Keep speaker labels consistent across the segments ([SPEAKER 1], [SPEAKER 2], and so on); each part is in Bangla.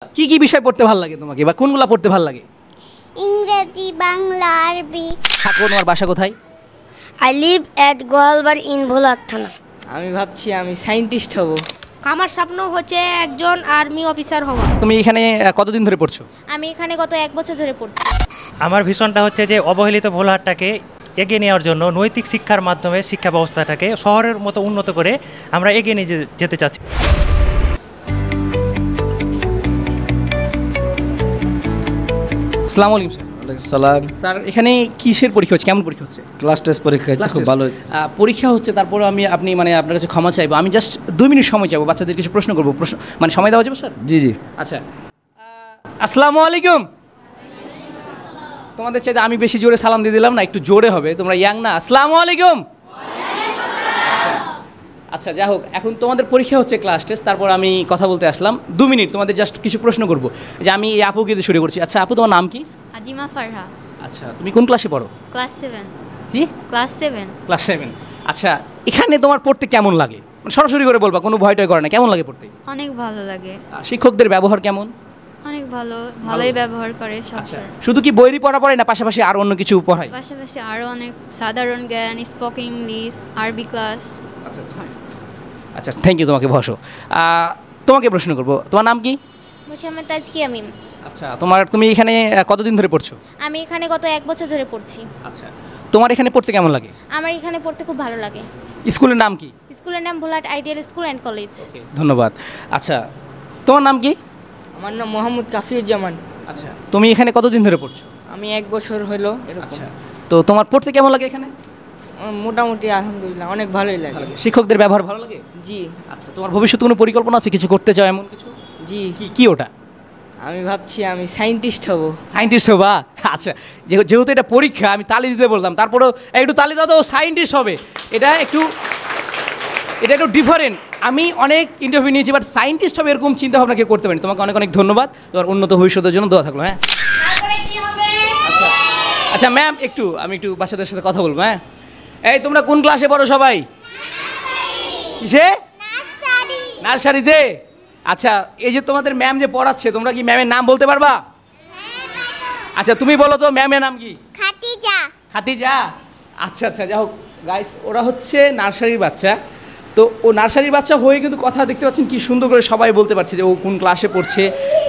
[SPEAKER 1] কি কি বিষয় পড়তে ভালো লাগে তোমাকে বা কোনগুলা পড়তে ভালো লাগে?
[SPEAKER 2] ইংরেজি, বাংলা, আরবি।
[SPEAKER 1] থাকো, তোমার বাসা কোথায়?
[SPEAKER 2] I live at Goalbari in ভোলার থানা।
[SPEAKER 3] আমি ভাবছি আমি সায়েন্টিস্ট হব।
[SPEAKER 4] আমার স্বপ্ন হচ্ছে একজন আর্মি অফিসার হওয়া।
[SPEAKER 1] তুমি এখানে কতদিন ধরে পড়ছো?
[SPEAKER 4] আমি এখানে গত 1 বছর ধরে পড়ছি।
[SPEAKER 5] আমার ভীষণটা হচ্ছে যে অবহেলিত ভোলাহাটটাকে এগিয়ে নেওয়ার জন্য নৈতিক শিক্ষার মাধ্যমে শিক্ষা ব্যবস্থাটাকে শহরের মতো উন্নত করে আমরা এগিয়ে নিয়ে যেতে চাচ্ছি।
[SPEAKER 1] আসসালামু আলাইকুম স্যার।
[SPEAKER 6] সালাম।
[SPEAKER 1] স্যার এখানে কিসের পরীক্ষা হচ্ছে, কেমন পরীক্ষা হচ্ছে?
[SPEAKER 6] ক্লাস টেস্ট পরীক্ষা হচ্ছে, খুব ভালো।
[SPEAKER 1] পরীক্ষা হচ্ছে, তারপর আপনি মানে আপনার কাছে ক্ষমা চাইবো। আমি জাস্ট 2 মিনিট সময় চাইবো, বাচ্চাদের কিছু প্রশ্ন করবো। প্রশ্ন মানে সময় দেওয়া যাবে স্যার?
[SPEAKER 6] জি জি।
[SPEAKER 1] আচ্ছা, আসসালামু আলাইকুম। তোমাদের চাইতে আমি বেশি জোরে সালাম দিয়ে দিলাম না, একটু জোরে হবে, তোমরা ইয়াং না। আসসালামু আলাইকুম। আচ্ছা, যাই হোক, এখন তোমাদের পরীক্ষা হচ্ছে, ক্লাস টেস্ট, তারপর আমি কথা বলতে আসলাম। 2 মিনিট তোমাদের জাস্ট কিছু প্রশ্ন করবো। যে আমি এই আপুকে দিয়ে শুরু করছি। আচ্ছা আপু, তোমার নাম কি?
[SPEAKER 4] আজিমা ফারহা,
[SPEAKER 1] আচ্ছা, তুমি কোন ক্লাসে পড়ো?
[SPEAKER 4] ক্লাস 7।
[SPEAKER 1] কি?
[SPEAKER 4] ক্লাস 7।
[SPEAKER 1] ক্লাস 7। আচ্ছা, এখানে তোমার পড়তে কেমন লাগে? মানে সরাসরি করে বলবা, কোনো ভয় টয় করে না, কেমন লাগে পড়তে?
[SPEAKER 4] অনেক ভালো লাগে।
[SPEAKER 1] শিক্ষকদের ব্যবহার কেমন?
[SPEAKER 4] অনেক ভালোই ব্যবহার করে সব
[SPEAKER 1] আচ্ছা,
[SPEAKER 4] স্যার।
[SPEAKER 1] শুধু কি বইয়েরই পড়া পড়ায় না পাশাপাশি আর অন্য কিছু পড়ায়?
[SPEAKER 4] পাশাপাশি আরো অনেক সাধারণ জ্ঞান, স্পোকেন ইংলিশ, আরবি ক্লাস।
[SPEAKER 1] আচ্ছা আচ্ছা আচ্ছা, থ্যাংক ইউ, তোমাকে বসো। তোমাকে প্রশ্ন করবো, তোমার নাম কি?
[SPEAKER 4] মোহাম্মদ তাজকিয়া মিম।
[SPEAKER 1] আচ্ছা, তুমি এখানে কতদিন ধরে পড়ছো?
[SPEAKER 4] আমি এখানে গত 1 বছর ধরে পড়ছি।
[SPEAKER 1] আচ্ছা, তোমার এখানে পড়তে কেমন লাগে?
[SPEAKER 4] আমার এখানে পড়তে খুব ভালো লাগে।
[SPEAKER 1] স্কুলের নাম কি?
[SPEAKER 4] স্কুলের নাম Bholahat ideal school and college.
[SPEAKER 1] ধন্যবাদ। আচ্ছা, তোমার নাম কি?
[SPEAKER 3] আমার নাম মোহাম্মদ কাফিউজ্জামান।
[SPEAKER 1] আচ্ছা, তুমি এখানে কতদিন ধরে পড়ছো?
[SPEAKER 3] আমি 1 বছর হলো এরকম।
[SPEAKER 1] আচ্ছা, তো তোমার পড়তে কেমন লাগে এখানে?
[SPEAKER 3] মোটামুটি আলহামদুলিল্লাহ অনেক ভালোই লাগে।
[SPEAKER 1] শিক্ষকদের ব্যবহার ভালো লাগে?
[SPEAKER 3] জি।
[SPEAKER 1] আচ্ছা, তোমার ভবিষ্যতে কোনো পরিকল্পনা আছে, কিছু করতে চাও এমন কিছু?
[SPEAKER 3] জি।
[SPEAKER 1] কি ওটা?
[SPEAKER 3] আমি ভাবছি আমি সায়েন্টিস্ট হব।
[SPEAKER 1] সায়েন্টিস্ট হবা? আচ্ছা, যেহেতু এটা পরীক্ষা, আমি তালি দিতে বলতাম, তারপরেও একটু তালি দাও তো, সায়েন্টিস্ট হবে। এটা একটু ডিফারেন্ট। আমি অনেক ইন্টারভিউ নিয়েছি, বাট সায়েন্টিস্ট হবে এরকম চিন্তা ভাবনা কেউ করতে পারি। তোমাকে অনেক অনেক ধন্যবাদ, তোমার উন্নত ভবিষ্যতের জন্য দোয়া থাকলো। হ্যাঁ, আচ্ছা আচ্ছা ম্যাম, আমি একটু বাচ্চাদের সাথে কথা বলবো। হ্যাঁ, এই তোমরা কোন ক্লাসে পড়ো সবাই? কিসে? নার্সারিতে। আচ্ছা, এই যে তোমাদের ম্যাম যে পড়াচ্ছে, তোমরা কি ম্যামের নাম বলতে পারবা? আচ্ছা, তুমি বলো তো, ম্যামের নাম কি?
[SPEAKER 2] খাদিজা।
[SPEAKER 1] খাদিজা। আচ্ছা আচ্ছা, যাই হোক গাইস, ওরা হচ্ছে নার্সারির বাচ্চা। তো ও নার্সারির বাচ্চা হয়ে কিন্তু কথা দেখতে পাচ্ছেন কি সুন্দর করে সবাই বলতে পারছে যে ও কোন ক্লাসে পড়ছে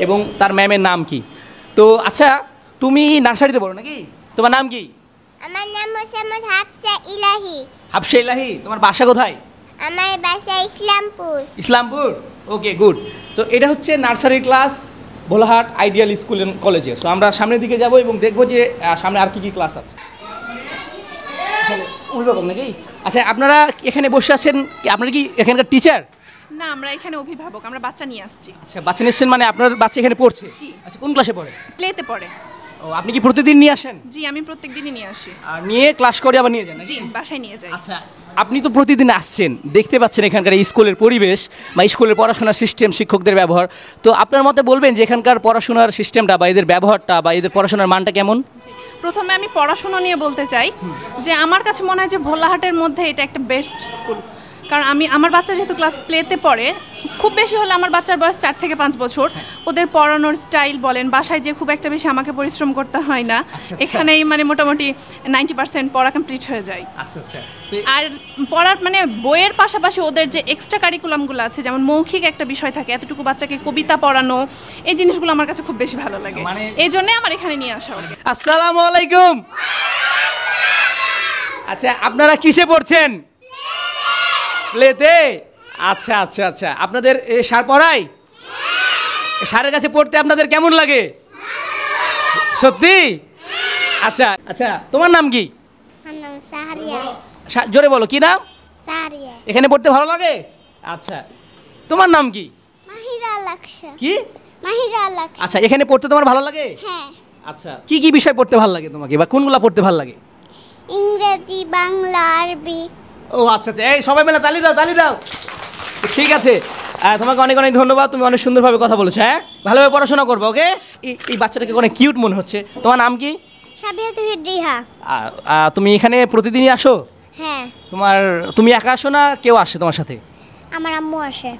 [SPEAKER 1] এবং তার ম্যামের নাম কি। তো আচ্ছা, তুমি নার্সারিতে পড়ো নাকি? তোমার নাম কি?
[SPEAKER 2] আমার নাম মোহাম্মদ হাফসা ইলাহি।
[SPEAKER 1] হাফসা ইলাহি। তোমার বাসা কোথায়?
[SPEAKER 2] আমার বাসা ইসলামপুর।
[SPEAKER 1] ইসলামপুর, ওকে, গুড। তো এটা হচ্ছে nursery class, Bholahat ideal school and কলেজে। সো আমরা সামনের দিকে যাব এবং দেখবো যে সামনে আর কি ক্লাস আছে। অভিভাবক নাকি? আচ্ছা, আপনারা এখানে বসে আছেন, আপনারা কি এখানকার টিচার?
[SPEAKER 7] না, আমরা এখানে অভিভাবক, আমরা বাচ্চা নিয়ে আসছি।
[SPEAKER 1] আচ্ছা, বাচ্চা নিচ্ছেন মানে আপনার বাচ্চা এখানে পড়ছে?
[SPEAKER 7] জি।
[SPEAKER 1] আচ্ছা, কোন ক্লাসে পড়ে?
[SPEAKER 7] প্লেতে পড়ে।
[SPEAKER 1] ও, আপনি কি প্রতিদিন নিয়ে আসেন?
[SPEAKER 7] জি, আমি প্রত্যেকদিনই নিয়ে আসি।
[SPEAKER 1] আর নিয়ে ক্লাস করে আবার নিয়ে যান নাকি?
[SPEAKER 7] জি, বাসায় নিয়ে যাই।
[SPEAKER 1] আচ্ছা, আপনি তো প্রতিদিন আসছেন, দেখতে পাচ্ছেন এখানকার এই স্কুলের পরিবেশ বা স্কুলের পড়াশোনার সিস্টেম, শিক্ষকদের ব্যবহার। তো আপনার মতে বলবেন যে এখানকার পড়াশোনার সিস্টেমটা বা এদের ব্যবহারটা বা এদের পড়াশোনার মানটা কেমন?
[SPEAKER 7] প্রথমে আমি পড়াশোনা নিয়ে বলতে চাই যে আমার কাছে মনে হয় যে ভোলাহাটের মধ্যে এটা একটা বেস্ট স্কুল। কারণ আমার বাচ্চা যেহেতু ক্লাস প্লেতে পড়ে, খুব বেশি হলে আমার বাচ্চার বয়স 4 থেকে 5 বছর। ওদের পড়ানোর স্টাইল বলেন, বাসায় যে খুব একটা বেশি আমাকে পরিশ্রম করতে হয় না। এখানেই মানে মোটামুটি 90% পড়া কমপ্লিট হয়ে যায়।
[SPEAKER 1] আচ্ছা আচ্ছা।
[SPEAKER 7] আর পড়ার মানে বইয়ের পাশাপাশি ওদের যে এক্সট্রা কারিকুলামগুলো আছে, যেমন মৌখিক একটা বিষয় থাকে, এতটুকু বাচ্চাকে কবিতা পড়ানো, এই জিনিসগুলো আমার কাছে খুব বেশি ভালো লাগে। এই জন্যই আমার এখানে নিয়ে আসা।
[SPEAKER 1] আসসালামু আলাইকুম। আচ্ছা, আপনারা কিসে পড়ছেন? প্লেতে। আচ্ছা আচ্ছা আচ্ছা, আপনাদের স্যার পড়ায়? স্যারের কাছে পড়তে আপনাদের কেমন লাগে? সত্যি? আচ্ছা আচ্ছা, তোমার নাম কি?
[SPEAKER 2] আমার নাম সাহারিয়া।
[SPEAKER 1] জোরে বলো, কি নাম?
[SPEAKER 2] সাহারিয়া।
[SPEAKER 1] এখানে পড়তে ভালো লাগে? আচ্ছা, তোমার নাম কি?
[SPEAKER 2] মাহিরা লাকসা।
[SPEAKER 1] কি?
[SPEAKER 2] মাহিরা লাকসা।
[SPEAKER 1] আচ্ছা, এখানে পড়তে তোমার ভালো লাগে?
[SPEAKER 2] হ্যাঁ।
[SPEAKER 1] আচ্ছা, কি কি বিষয় পড়তে ভালো লাগে তোমাকে বা কোনগুলা পড়তে ভালো লাগে?
[SPEAKER 2] ইংরেজি, বাংলা, আরবি।
[SPEAKER 1] ও আচ্ছা আচ্ছা, এই সবাই মিলে তালি দাও, তালি দাও। ঠিক আছে, তোমাকে অনেক অনেক ধন্যবাদ, তুমি অনেক সুন্দরভাবে কথা বলেছো। হ্যাঁ, ভালোভাবে পড়াশোনা করবো, ওকে? এই বাচ্চাটাকে অনেক কিউট মনে হচ্ছে। তোমার নাম কি?
[SPEAKER 2] সাবিহাতুল রিহা।
[SPEAKER 1] তুমি এখানে প্রতিদিনই আসো?
[SPEAKER 2] হ্যাঁ।
[SPEAKER 1] তুমি একা আসো না কেউ আসে তোমার সাথে?
[SPEAKER 2] আমার আম্মু আসে।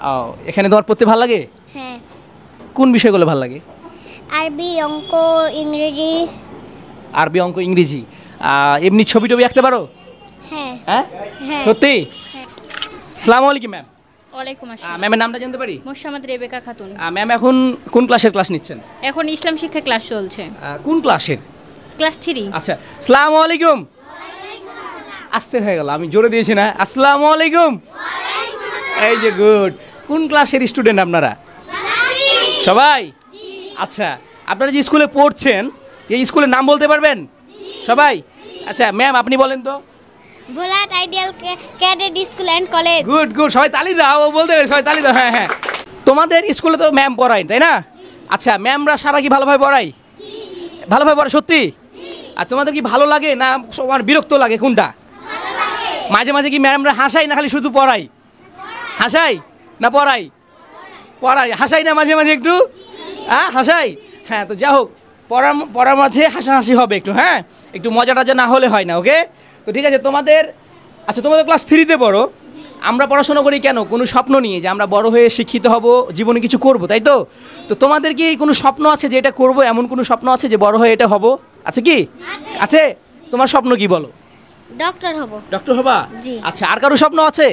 [SPEAKER 1] এখানে তোমার পড়তে ভালো লাগে?
[SPEAKER 2] হ্যাঁ।
[SPEAKER 1] কোন বিষয়গুলো ভালো লাগে?
[SPEAKER 2] আরবি, অঙ্ক, ইংরেজি।
[SPEAKER 1] আরবি, অঙ্ক, ইংরেজি। এমনি ছবি টবি আঁকতে পারো?
[SPEAKER 2] হ্যাঁ।
[SPEAKER 1] হ্যাঁ,
[SPEAKER 2] হ্যাঁ।
[SPEAKER 1] সত্যি? আসসালামু আলাইকুম ম্যাম।
[SPEAKER 4] ওয়ালাইকুম আসসালাম।
[SPEAKER 1] ম্যামের নামটা জানতে পারি?
[SPEAKER 4] মোসাম্মদ রেবেকা খাতুন।
[SPEAKER 1] ম্যাম এখন কোন ক্লাসের ক্লাস নিচ্ছেন?
[SPEAKER 4] এখন ইসলাম শিক্ষা ক্লাস চলছে,
[SPEAKER 1] কোন ক্লাসের?
[SPEAKER 4] ক্লাস 3।
[SPEAKER 1] আচ্ছা, আসসালামু আলাইকুম। আসতে হয়ে গেল, আমি জোরে দিয়েছি না? আসসালামু আলাইকুম। এই যে গুড। কোন ক্লাসের স্টুডেন্ট আপনারা সবাই? আচ্ছা, আপনারা যে স্কুলে পড়ছেন এই স্কুলের নাম বলতে পারবেন সবাই? আচ্ছা ম্যাম, আপনি বলেন তো।
[SPEAKER 2] Bholahat ideal cadet school and college.
[SPEAKER 1] Good good, সবাই তালি দাও। ও বলতে পারে, সবাই তালি দাও। হ্যাঁ হ্যাঁ, তোমাদের স্কুলে তো ম্যাম পড়ায় তাই না? আচ্ছা, ম্যামরা সারা কি ভালোভাবে পড়ায়? ভালোভাবে পড়ায় সত্যি? আর তোমাদের কি ভালো লাগে না তোমার বিরক্ত লাগে, কোনটা? মাঝে মাঝে কি ম্যামরা হাসাই না খালি শুধু পড়াই? হাসাই না পড়াই? পড়াই, হাসাই না মাঝে মাঝে একটু? হ্যাঁ হাসাই। হ্যাঁ, তো যা হোক, পড়ার মাঝে হাসাহাসি হবে একটু, হ্যাঁ একটু মজা টজা না হলে হয় না। ওকে, তো ঠিক আছে। তোমাদের আচ্ছা, তোমাদের ক্লাস 3-তে পড়ো। আমরা পড়াশোনা করি কেন? কোনো স্বপ্ন নিয়ে, যে আমরা বড় হয়ে শিক্ষিত হব, জীবনে কিছু করব, তাই তো? তো তোমাদের কি কোনো স্বপ্ন আছে যে এটা করব, এমন কোনো স্বপ্ন আছে যে বড় হয়ে এটা হব? আছে কি? আছে। তোমার স্বপ্ন কি বলো?
[SPEAKER 2] ডক্টর হব।
[SPEAKER 1] ডক্টর হবা?
[SPEAKER 2] জি।
[SPEAKER 1] আচ্ছা, আর কারো স্বপ্ন আছে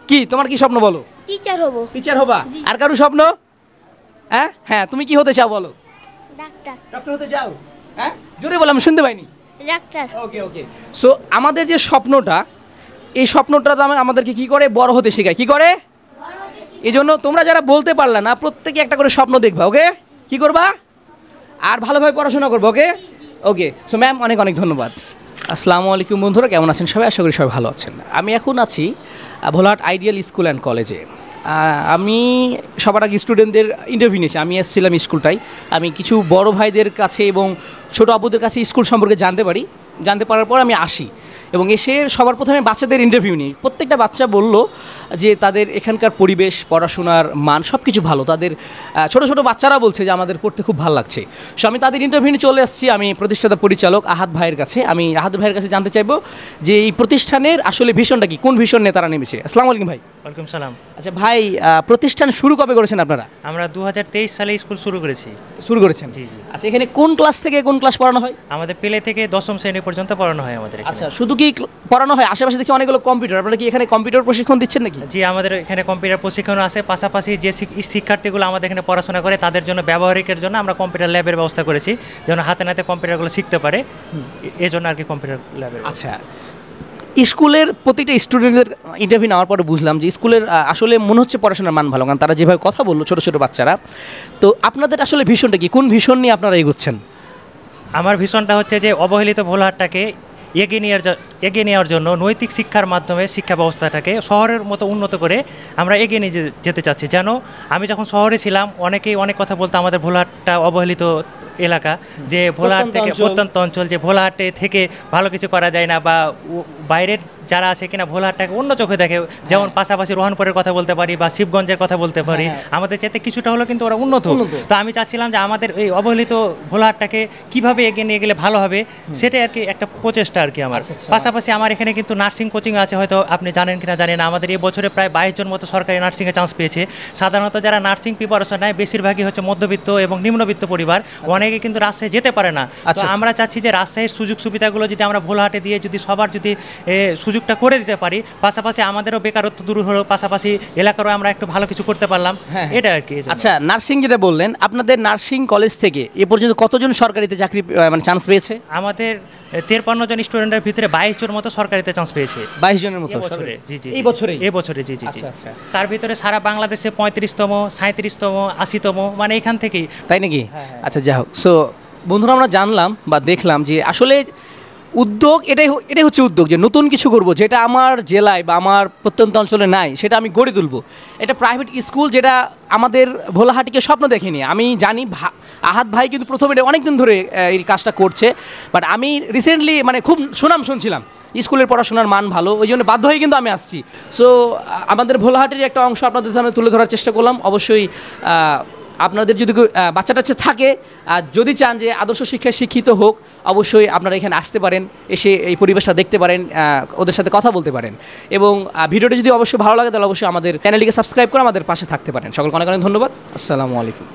[SPEAKER 1] কি? তোমার কি স্বপ্ন বলো?
[SPEAKER 2] টিচার হব।
[SPEAKER 1] টিচার হবা? আর কারো স্বপ্ন? হ্যাঁ হ্যাঁ, তুমি কি হতে চাও বলো?
[SPEAKER 2] ডাক্তার।
[SPEAKER 1] ডক্টর হতে চাও? হ্যাঁ, জোরে বলো, আমি শুনতে পাইনি।
[SPEAKER 2] ডাক্তার।
[SPEAKER 1] ওকে ওকে। সো আমাদের যে স্বপ্নটা, এই স্বপ্নটা তো আমাদেরকে কি করে? বড় হতে শেখায়। কি করে? এই জন্য তোমরা যারা বলতে পারলে না, প্রত্যেকে একটা করে স্বপ্ন দেখবা। ওকে, কি করবা? আর ভালোভাবে পড়াশোনা করবো। ওকে ওকে। সো ম্যাম, অনেক অনেক ধন্যবাদ। আসসালামু আলাইকুম বন্ধুরা, কেমন আছেন সবাই? আশা করি সবাই ভালো আছেন। আমি এখন আছি ভোলাহাট আইডিয়াল স্কুল অ্যান্ড কলেজে। আমি সবার আগে স্টুডেন্টদের ইন্টারভিউ নিয়েছি। আমি এসেছিলাম স্কুলটাই, আমি কিছু বড় ভাইদের কাছে এবং ছোটো আপুদের কাছে স্কুল সম্পর্কে জানতে পারার পর আমি আসি এবং এসে সবার প্রথমে বাচ্চাদের ইন্টারভিউ নিই। প্রত্যেকটা বাচ্চা বলল যে তাদের এখানকার পরিবেশ, পড়াশোনার মান সব কিছু ভালো। তাদের ছোটো ছোটো বাচ্চারা বলছে যে আমাদের পড়তে খুব ভালো লাগছে। সো আমি তাদের ইন্টারভিউ নিয়ে চলে আসছি। আমি প্রতিষ্ঠাতা পরিচালক আহাদ ভাইয়ের কাছে। আমি আহাদ ভাইয়ের কাছে জানতে চাইবো যে এই প্রতিষ্ঠানের আসলে ভিশনটা কি, কোন ভিশন নিয়ে তারা নেমেছে। আসসালামু আলাইকুম ভাই।
[SPEAKER 5] ওয়ালাইকুম সালাম।
[SPEAKER 1] আচ্ছা ভাই, প্রতিষ্ঠান শুরু কবে করেছেন আপনারা?
[SPEAKER 5] আমরা 2023 সালে স্কুল শুরু করেছি।
[SPEAKER 1] শুরু করেছেন?
[SPEAKER 5] জি জি।
[SPEAKER 1] আচ্ছা, এখানে কোন ক্লাস থেকে কোন ক্লাস পড়ানো হয়?
[SPEAKER 5] আমাদের প্লে থেকে 10ম শ্রেণী পর্যন্ত পড়ানো হয় আমাদের এখানে।
[SPEAKER 1] আচ্ছা, শুধু কি পড়ানো হয়? আশেপাশে দেখছি অনেকগুলো কম্পিউটার, আপনারা কি এখানে কম্পিউটার প্রশিক্ষণ দিচ্ছেন নাকি?
[SPEAKER 5] জি, আমাদের এখানে কম্পিউটার প্রশিক্ষণ আছে। পাশাপাশি যে শিক্ষার্থীগুলো আমাদের এখানে পড়াশোনা করে তাদের জন্য ব্যবহারিকের জন্য আমরা কম্পিউটার ল্যাবের ব্যবস্থা করেছি, যেন হাতে নাতে কম্পিউটারগুলো শিখতে পারে। এই জন্য আর কি কম্পিউটার ল্যাবের।
[SPEAKER 1] আচ্ছা, স্কুলের প্রতিটা স্টুডেন্টদের ইন্টারভিউ নেওয়ার পরে বুঝলাম যে স্কুলের আসলে মনে হচ্ছে পড়াশোনার মান ভালো, কারণ তারা যেভাবে কথা বললো ছোটো ছোটো বাচ্চারা। তো আপনাদের আসলে ভিশনটা কি? কোন ভিশন নিয়ে আপনারা এগোচ্ছেন?
[SPEAKER 5] আমার ভিশনটা হচ্ছে যে অবহেলিত ভোলাহাটটাকে এগিয়ে নেওয়ার জন্য নৈতিক শিক্ষার মাধ্যমে শিক্ষা ব্যবস্থাটাকে শহরের মতো উন্নত করে আমরা এগিয়ে নিয়ে যেতে চাচ্ছি। যেন আমি যখন শহরে ছিলাম অনেকেই অনেক কথা বলতো আমাদের ভোলাহাটটা অবহেলিত এলাকা, যে ভোলাহাট থেকে প্রত্যন্ত অঞ্চল, যে ভোলাহাটে থেকে ভালো কিছু করা যায় না, বা বাইরের যারা আছে কিনা ভোলাহাটটাকে অন্য চোখে দেখে। যেমন পাশাপাশি রোহানপুরের কথা বলতে পারি বা শিবগঞ্জের কথা বলতে পারি, আমাদের চাইতে কিছুটা হলো কিন্তু ওরা উন্নত। তো আমি চাচ্ছিলাম যে আমাদের এই অবহেলিত ভোলাহাটটাকে কীভাবে এগিয়ে নিয়ে গেলে ভালো হবে, সেটাই আর কি একটা প্রচেষ্টা আর কি আমার। পাশাপাশি আমার এখানে কিন্তু নার্সিং কোচিং আছে, হয়তো আপনি জানেন কিনা জানেন না। আমাদের এই বছরে প্রায় 22 জন মতো সরকারি নার্সিংয়ে চান্স পেয়েছে। সাধারণত যারা নার্সিং প্রিপারেশন নেয় বেশিরভাগই হচ্ছে মধ্যবিত্ত এবং নিম্নবিত্ত পরিবার, অনেকে কিন্তু রাজশাহী যেতে পারে না। তো আমরা চাচ্ছি যে রাজশাহীর সুযোগ সুবিধাগুলো যদি আমরা ভোলাহাটে দিয়ে যদি সবার যদি সুযোগটা করে দিতে পারি, পাশাপাশি আমাদেরও বেকারত্ব দূর হলো, পাশাপাশি এলাকারও আমরা একটু ভালো কিছু করতে পারলাম, এটা আর কি।
[SPEAKER 1] আচ্ছা, নার্সিং যেটা বললেন, আপনাদের নার্সিং কলেজ থেকে এ পর্যন্ত কতজন সরকারিতে চাকরি মানে চান্স পেয়েছে?
[SPEAKER 5] আমাদের 53 জন স্টুডেন্টের ভিতরে 22 জন মতো সরকারিতে চান্স পেয়েছে।
[SPEAKER 1] 22 জনের মতো
[SPEAKER 5] বছরে? জি জি,
[SPEAKER 1] এই বছরে
[SPEAKER 5] জি জি জি। তার ভিতরে সারা বাংলাদেশে 35তম, 37তম, 80তম, মানে এখান থেকেই।
[SPEAKER 1] তাই নাকি? আচ্ছা, যাই হোক। সো বন্ধুরা, আমরা জানলাম বা দেখলাম যে আসলে উদ্যোগ এটাই হচ্ছে উদ্যোগ, যে নতুন কিছু করব, যেটা আমার জেলায় বা আমার প্রত্যন্ত অঞ্চলে নাই সেটা আমি গড়ে তুলবো। এটা প্রাইভেট স্কুল যেটা আমাদের ভোলাহাটিকে স্বপ্ন দেখেনি। আমি জানি আহাদ ভাই কিন্তু প্রথমে অনেক দিন ধরে এই কাজটা করছে, বাট আমি রিসেন্টলি মানে খুব সুনাম শুনছিলাম স্কুলের পড়াশোনার মান ভালো, ওই জন্য বাধ্য হয়ে কিন্তু আমি আসছি। সো আমাদের ভোলাহাটের একটা অংশ আপনাদের সামনে তুলে ধরার চেষ্টা করলাম। অবশ্যই আপনাদের যদি বাচ্চা টাচ্চা থাকে আর যদি চান যে আদর্শ শিক্ষায় শিক্ষিত হোক, অবশ্যই আপনারা এখানে আসতে পারেন, এসে এই পরিবেশটা দেখতে পারেন, ওদের সাথে কথা বলতে পারেন। এবং ভিডিওটা যদি অবশ্যই ভালো লাগে তাহলে অবশ্যই আমাদের চ্যানেলটিকে সাবস্ক্রাইব করে আমাদের পাশে থাকতে পারেন। সকলকে অনেক অনেক ধন্যবাদ। আসসালামু আলাইকুম।